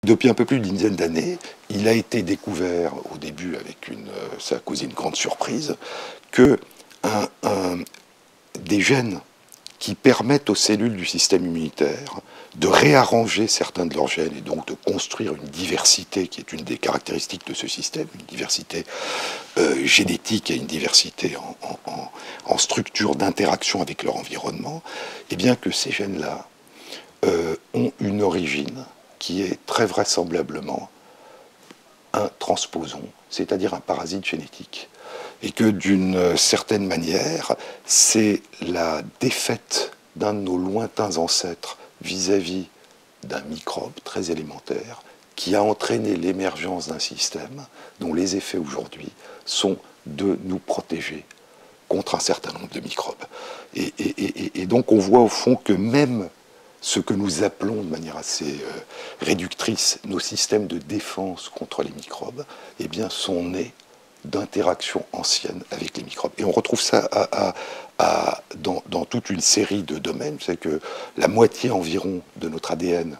Depuis un peu plus d'une dizaine d'années, il a été découvert, au début avec ça a causé une grande surprise, que des gènes qui permettent aux cellules du système immunitaire de réarranger certains de leurs gènes et donc de construire une diversité qui est une des caractéristiques de ce système, une diversité génétique et une diversité en structure d'interaction avec leur environnement, et bien que ces gènes-là ont une origine qui est très vraisemblablement un transposon, c'est-à-dire un parasite génétique. Et que d'une certaine manière, c'est la défaite d'un de nos lointains ancêtres vis-à-vis d'un microbe très élémentaire qui a entraîné l'émergence d'un système dont les effets aujourd'hui sont de nous protéger contre un certain nombre de microbes. Et donc on voit au fond que même ce que nous appelons de manière assez réductrice nos systèmes de défense contre les microbes, eh bien, sont nés d'interactions anciennes avec les microbes. Et on retrouve ça dans toute une série de domaines. C'est que la moitié environ de notre ADN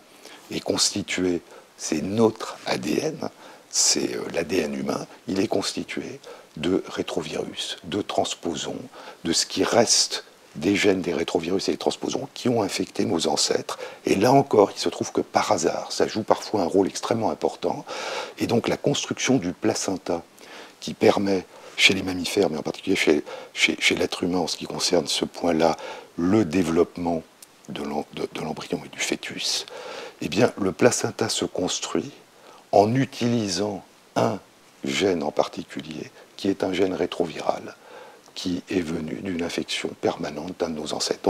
est constitué, c'est notre ADN, c'est l'ADN humain, il est constitué de rétrovirus, de transposons, de ce qui reste des gènes des rétrovirus et des transposons qui ont infecté nos ancêtres. Et là encore, il se trouve que par hasard, ça joue parfois un rôle extrêmement important. Et donc la construction du placenta, qui permet, chez les mammifères, mais en particulier chez l'être humain, en ce qui concerne ce point-là, le développement de l'embryon et du fœtus, eh bien, le placenta se construit en utilisant un gène en particulier, qui est un gène rétroviral, qui est venu d'une infection permanente d'un de nos ancêtres.